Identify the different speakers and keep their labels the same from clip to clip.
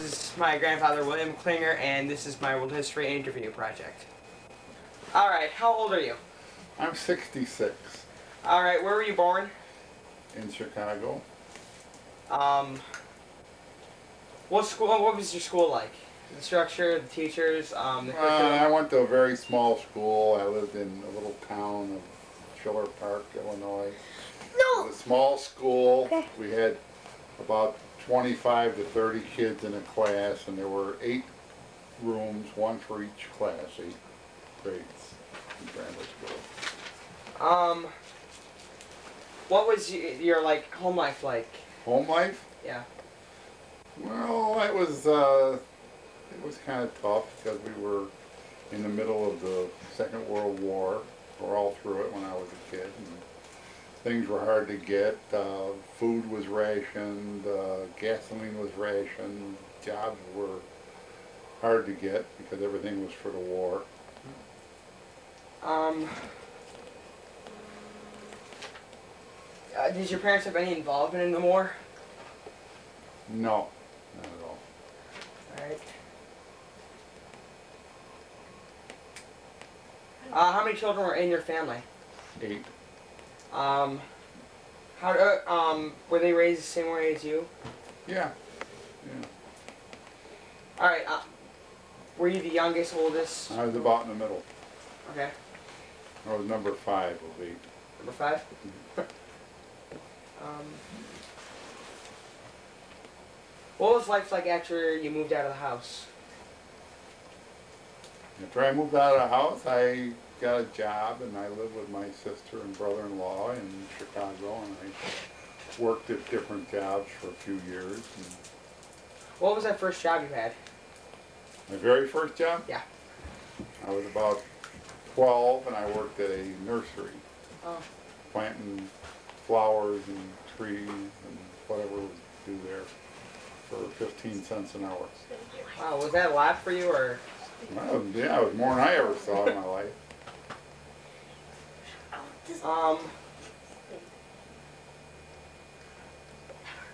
Speaker 1: is my grandfather, William Klinger, and this is my world history interview project. Alright, how old are you?
Speaker 2: I'm 66.
Speaker 1: Alright, where were you born?
Speaker 2: In Chicago.
Speaker 1: What was your school like? The structure, the teachers, the
Speaker 2: I went to a very small school. I lived in a little town of Schiller Park, Illinois. No! It was a small school. Okay. We had about 25 to 30 kids in a class, and there were 8 rooms, one for each class, 8 grades in grammar school.
Speaker 1: What was your like home life like?
Speaker 2: Home life?
Speaker 1: Yeah.
Speaker 2: Well, it was kind of tough because we were in the middle of the Second World War. We were all through it when I was a kid. And things were hard to get. Food was rationed. Gasoline was rationed. Jobs were hard to get because everything was for the war.
Speaker 1: Did your parents have any involvement in the war?
Speaker 2: No, not at all.
Speaker 1: Alright. How many children were in your family?
Speaker 2: 8.
Speaker 1: Were they raised the same way as you?
Speaker 2: Yeah. Yeah.
Speaker 1: Alright, were you the youngest, oldest?
Speaker 2: I was about in the middle.
Speaker 1: Okay.
Speaker 2: I was number 5 of 8.
Speaker 1: Number 5? What was life like after you moved out of the house?
Speaker 2: After I moved out of the house, I got a job, and I lived with my sister and brother-in-law in Chicago, and I worked at different jobs for a few years. And
Speaker 1: what was that first job you had?
Speaker 2: my very first job?
Speaker 1: Yeah.
Speaker 2: I was about 12, and I worked at a nursery, planting flowers and trees and whatever we do there for 15 cents an hour.
Speaker 1: Wow, was that a lot for you, or?
Speaker 2: Well, yeah, it was more than I ever saw in my life.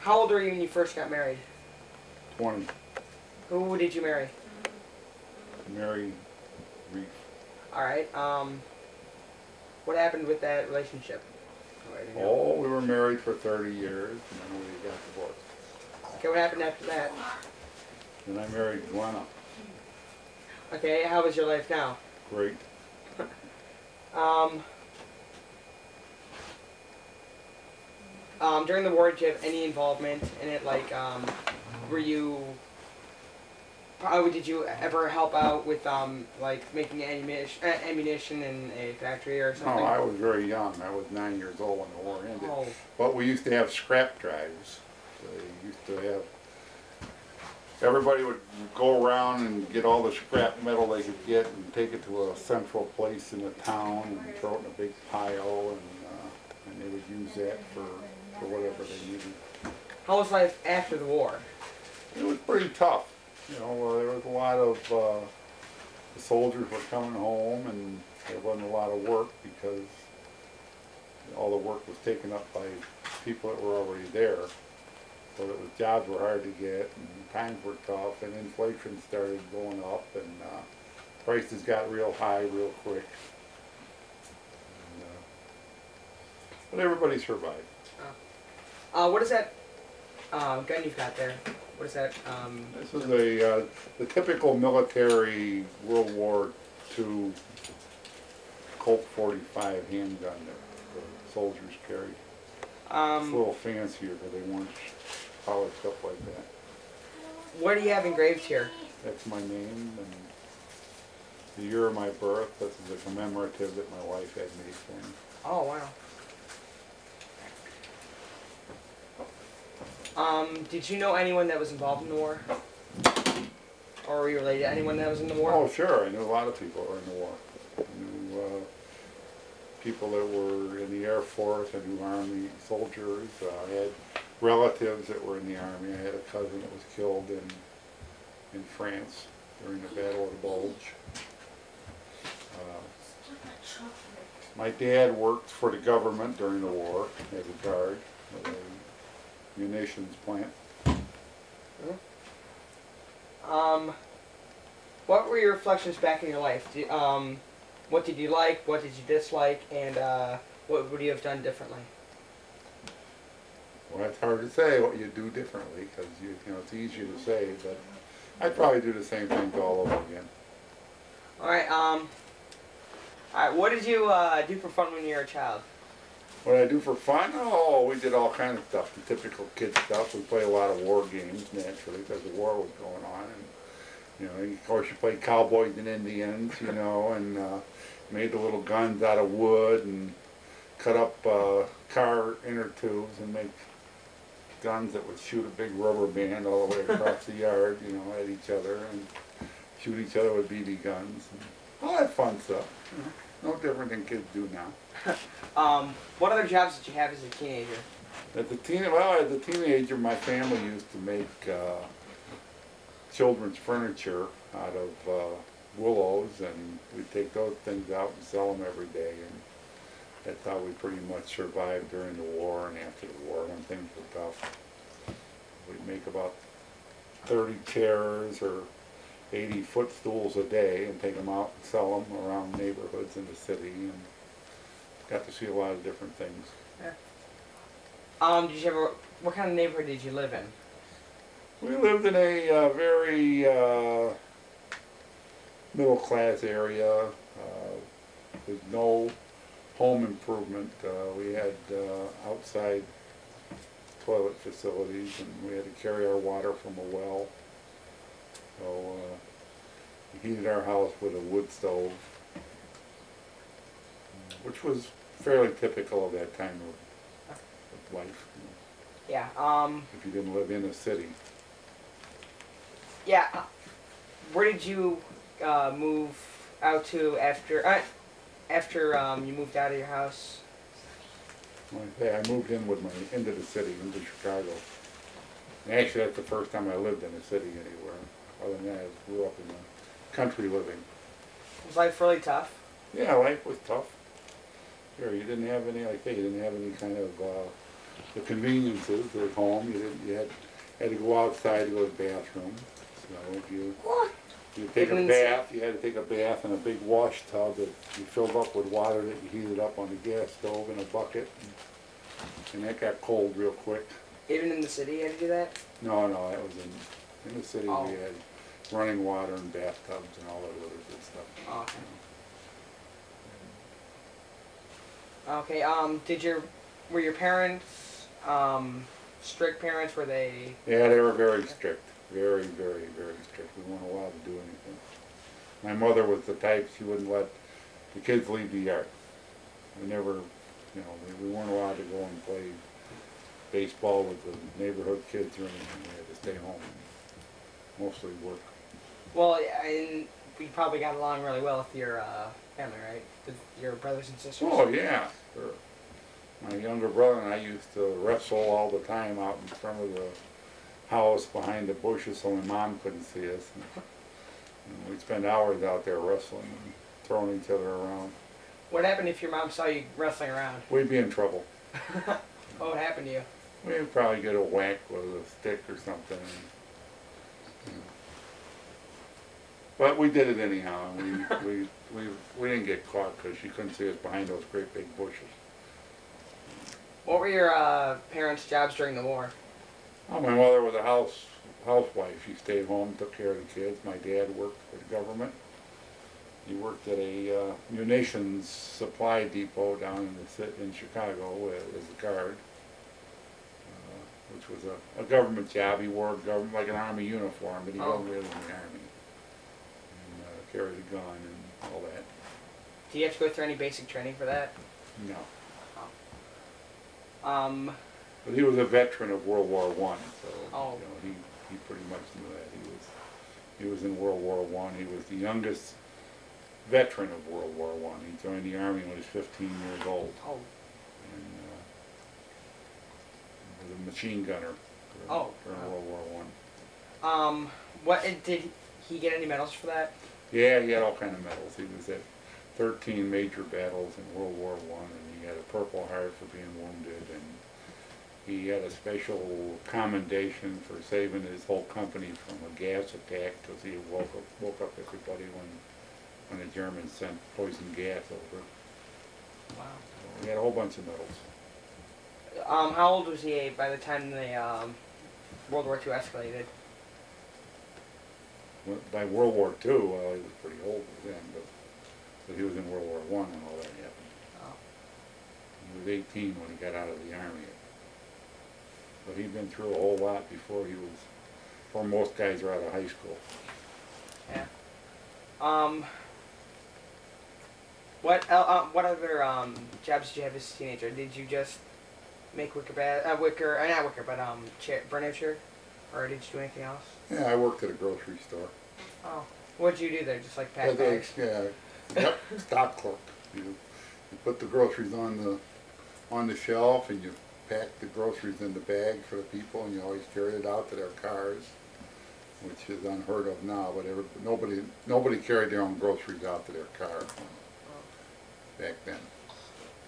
Speaker 1: How old were you when you first got married?
Speaker 2: 20.
Speaker 1: Who did you marry?
Speaker 2: Mary Reef.
Speaker 1: Alright, what happened with that relationship?
Speaker 2: Oh, we were married for 30 years, and then we got divorced.
Speaker 1: Okay, what happened after that?
Speaker 2: Then I married Glenna.
Speaker 1: Okay, how is your life now?
Speaker 2: Great.
Speaker 1: During the war, did you have any involvement in it? Like, did you ever help out with, like, making ammunition in a factory or something?
Speaker 2: No, I was very young. I was 9 years old when the war ended.
Speaker 1: Oh.
Speaker 2: But we used to have scrap drives. They used to have... Everybody would go around and get all the scrap metal they could get and take it to a central place in the town and throw it in a big pile, and they would use that for whatever they needed.
Speaker 1: How was life after the war?
Speaker 2: It was pretty tough. You know, there was a lot of, the soldiers were coming home, and there wasn't a lot of work because all the work was taken up by people that were already there. So jobs were hard to get, and times were tough, and inflation started going up, and prices got real high real quick. And, but everybody survived.
Speaker 1: What is that gun you've got there? What is that?
Speaker 2: This is the typical military World War II Colt 45 handgun that the soldiers carried. It's a little fancier, but they weren't polished up like that.
Speaker 1: What do you have engraved here?
Speaker 2: That's my name and the year of my birth. This is a commemorative that my wife had made for me.
Speaker 1: Oh, wow. Did you know anyone that was involved in the war? Or were you related to anyone that was in the war?
Speaker 2: Oh, sure. I knew a lot of people that were in the war. I knew people that were in the Air Force. I knew Army soldiers. I had relatives that were in the Army. I had a cousin that was killed in France during the Battle of the Bulge. My dad worked for the government during the war as a guard at a munitions plant.
Speaker 1: What were your reflections back in your life? What did you like? What did you dislike? And what would you have done differently?
Speaker 2: Well, it's hard to say what you do differently because you know it's easy to say, but I'd probably do the same things all over again.
Speaker 1: All right. What did you do for fun when you were a child?
Speaker 2: What did I do for fun? Oh, we did all kinds of stuff, the typical kid stuff. We played a lot of war games naturally because the war was going on, and you know, of course, you played cowboys and Indians, you know, and made the little guns out of wood and cut up car inner tubes and make guns that would shoot a big rubber band all the way across the yard, you know, at each other and shoot each other with BB guns. And all that fun stuff. You know, no different than kids do now.
Speaker 1: What other jobs did you have as a teenager?
Speaker 2: As a teenager, my family used to make children's furniture out of willows, and we'd take those things out and sell them every day, and that's how we pretty much survived during the war and after the war when things were tough. We'd make about 30 chairs or 80 footstools a day and take them out and sell them around neighborhoods in the city, and got to see a lot of different things.
Speaker 1: Yeah. Did you ever? What kind of neighborhood did you live in?
Speaker 2: We lived in a very middle-class area with no home improvement. We had outside toilet facilities, and we had to carry our water from a well. So we heated our house with a wood stove, which was fairly typical of that time of life.
Speaker 1: Yeah.
Speaker 2: If you didn't live in a city.
Speaker 1: Yeah. Where did you move out to after you moved out of your house?
Speaker 2: Like I say, I moved into the city, into Chicago. And actually, that's the first time I lived in a city anywhere. Other than that, I grew up in the country living.
Speaker 1: Was life really tough?
Speaker 2: Yeah, life was tough. Sure, you didn't have any, like I say, you didn't have any kind of the conveniences at home. You had to go outside to go to the bathroom. So if you take a bath, you had to take a bath in a big wash tub that you filled up with water that you heated up on the gas stove in a bucket. And that got cold real quick.
Speaker 1: Even in the city you had to do that?
Speaker 2: No, that was in the city.
Speaker 1: Oh.
Speaker 2: We had running water and bathtubs and all that other good stuff.
Speaker 1: Oh, okay. Okay, were your parents strict parents? Were they?
Speaker 2: Yeah, they were very strict. Very, very, very strict. We weren't allowed to do anything. My mother was the type, she wouldn't let the kids leave the yard. We never, you know, we weren't allowed to go and play baseball with the neighborhood kids or anything. We had to stay home and mostly work.
Speaker 1: Well, and you probably got along really well with your family, right? With your brothers and sisters?
Speaker 2: Oh, yeah, sure. My younger brother and I used to wrestle all the time out in front of the house behind the bushes so my mom couldn't see us. And we'd spend hours out there wrestling and throwing each other around.
Speaker 1: What happened if your mom saw you wrestling around?
Speaker 2: We'd be in trouble.
Speaker 1: What would happen to you?
Speaker 2: We'd probably get a whack with a stick or something. You know. But we did it anyhow, and we didn't get caught because she couldn't see us behind those great big bushes.
Speaker 1: What were your parents' jobs during the war?
Speaker 2: Well, my mother was a housewife. She stayed home, took care of the kids. My dad worked for the government. He worked at a munitions supply depot down in Chicago as a guard, which was a government job. He wore like an army uniform, but he wasn't really in the army. And carried a gun and all that.
Speaker 1: Do you have to go through any basic training for that?
Speaker 2: No.
Speaker 1: Oh.
Speaker 2: But he was a veteran of World War I, so you know, he pretty much knew that. He was in World War I. He was the youngest veteran of World War I. He joined the Army when he was 15 years old.
Speaker 1: Oh.
Speaker 2: And was a machine gunner during World War I.
Speaker 1: What did he get any medals for that?
Speaker 2: Yeah, he had all kind of medals. He was at 13 major battles in World War I, and he had a Purple Heart for being wounded, and he had a special commendation for saving his whole company from a gas attack because he woke up everybody when the Germans sent poison gas over.
Speaker 1: Wow.
Speaker 2: So he had a whole bunch of medals.
Speaker 1: How old was he by the time the World War II escalated?
Speaker 2: By World War II, well, he was pretty old then, but he was in World War I when all that happened.
Speaker 1: Oh.
Speaker 2: He was 18 when he got out of the Army. But he'd been through a whole lot before most guys are out of high school.
Speaker 1: Yeah. What other jobs did you have as a teenager? Did you just make furniture, or did you do anything else?
Speaker 2: Yeah, I worked at a grocery store.
Speaker 1: Oh, what did you do there? Just like pack bags?
Speaker 2: Yeah, yep, stock clerk. You put the groceries on the shelf, and you pack the groceries in the bag for the people, and you always carry it out to their cars, which is unheard of now. But nobody carried their own groceries out to their car back then.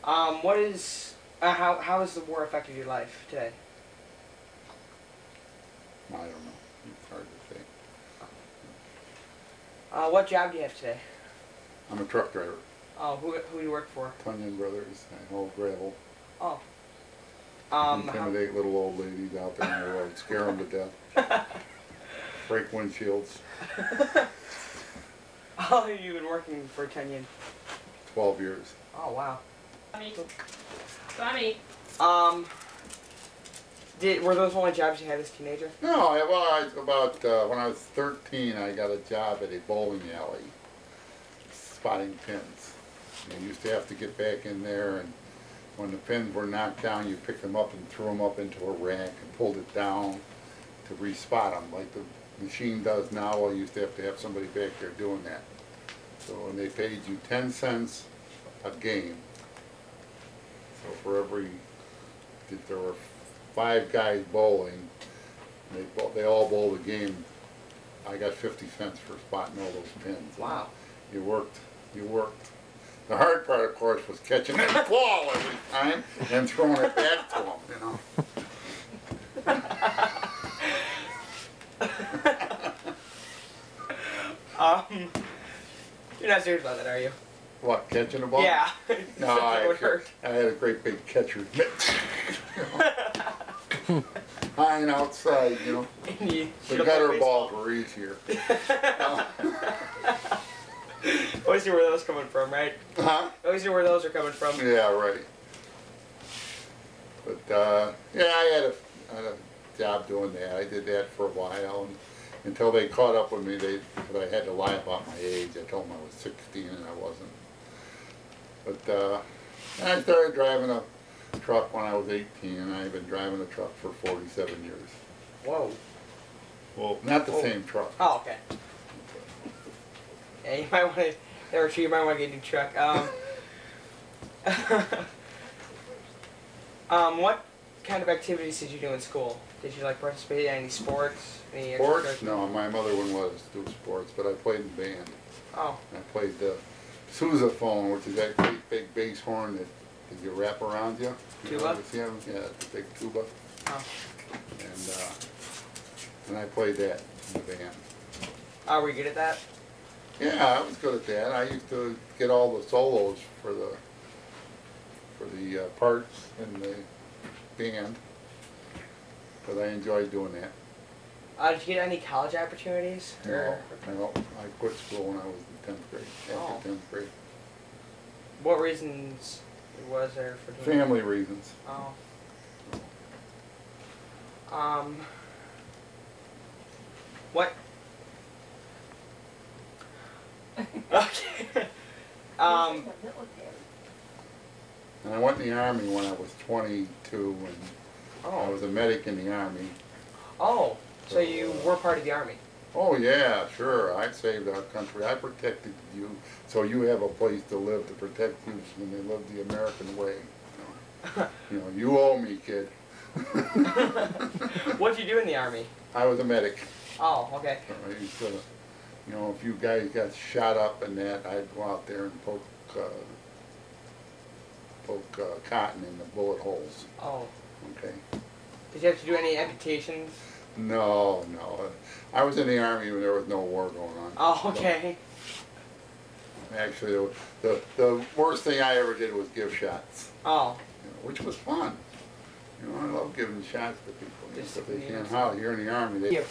Speaker 1: How has the war affected your life today?
Speaker 2: I don't know. It's hard to say.
Speaker 1: What job do you have today?
Speaker 2: I'm a truck driver.
Speaker 1: Oh, who do you work for?
Speaker 2: Tunyon Brothers. I haul gravel.
Speaker 1: Oh.
Speaker 2: Intimidate little old ladies out there on the road, scare them to death, break windshields.
Speaker 1: How long have you been working for Tunyon?
Speaker 2: 12 years.
Speaker 1: Oh, wow.
Speaker 3: Tommy.
Speaker 1: Were those only jobs you had as a teenager?
Speaker 2: No, when I was 13, I got a job at a bowling alley, spotting pins. You used to have to get back in there, and when the pins were knocked down, you picked them up and threw them up into a rack and pulled it down to respot them, like the machine does now. Well, you used to have somebody back there doing that. So, and they paid you 10 cents a game. So if there were 5 guys bowling, they all bowled a game, I got 50 cents for spotting all those pins.
Speaker 1: Wow.
Speaker 2: You worked. The hard part, of course, was catching that ball every time and throwing it back to them,
Speaker 1: You're not serious about that, are you?
Speaker 2: What, catching the ball?
Speaker 1: Yeah.
Speaker 2: No, I had a great big catcher's mitt. High and outside, The gutter balls were easier.
Speaker 1: Always knew where those coming from, right?
Speaker 2: Huh?
Speaker 1: Always knew where those are coming from.
Speaker 2: Yeah, right. But, yeah, I had a job doing that. I did that for a while, until they caught up with me, because I had to lie about my age. I told them I was 16 and I wasn't. But I started driving a truck when I was 18, and I've been driving a truck for 47 years.
Speaker 1: Whoa.
Speaker 2: Well, not the same truck.
Speaker 1: Oh, okay. Yeah, you might want to. You might want to get a new truck. What kind of activities did you do in school? Did you participate in any sports?
Speaker 2: Sports? No, my mother wouldn't let us do sports, but I played in band.
Speaker 1: Oh.
Speaker 2: I played the sousaphone, which is that great big bass horn that you wrap around you.
Speaker 1: Tuba?
Speaker 2: Yeah, the big tuba.
Speaker 1: Oh.
Speaker 2: And I played that in the band.
Speaker 1: Oh, were you good at that?
Speaker 2: Yeah, I was good at that. I used to get all the solos for the parts in the band, because I enjoyed doing that.
Speaker 1: Did you get any college opportunities?
Speaker 2: No, I quit school when I was in 10th grade, after 10th grade.
Speaker 1: What reasons was there for doing
Speaker 2: Family reasons.
Speaker 1: Oh. What? Okay.
Speaker 2: And I went in the Army when I was 22, and I was a medic in the Army.
Speaker 1: Oh, so you were part of the Army?
Speaker 2: Oh yeah, sure. I saved our country. I protected you, so you have a place to live to protect you when they live the American way. You owe me, kid.
Speaker 1: What did you do in the Army?
Speaker 2: I was a medic.
Speaker 1: Oh, okay.
Speaker 2: I used to, if you guys got shot up and that, I'd go out there and poke cotton in the bullet holes.
Speaker 1: Oh.
Speaker 2: Okay.
Speaker 1: Did you have to do any amputations?
Speaker 2: No, no. I was in the Army when there was no war going on.
Speaker 1: Oh, okay.
Speaker 2: Actually, the worst thing I ever did was give shots,
Speaker 1: Oh.
Speaker 2: which was fun. I love giving shots to people.
Speaker 1: Just
Speaker 2: But they
Speaker 1: sticking
Speaker 2: can't
Speaker 1: the
Speaker 2: how. You're in the Army. They,
Speaker 1: Yeah.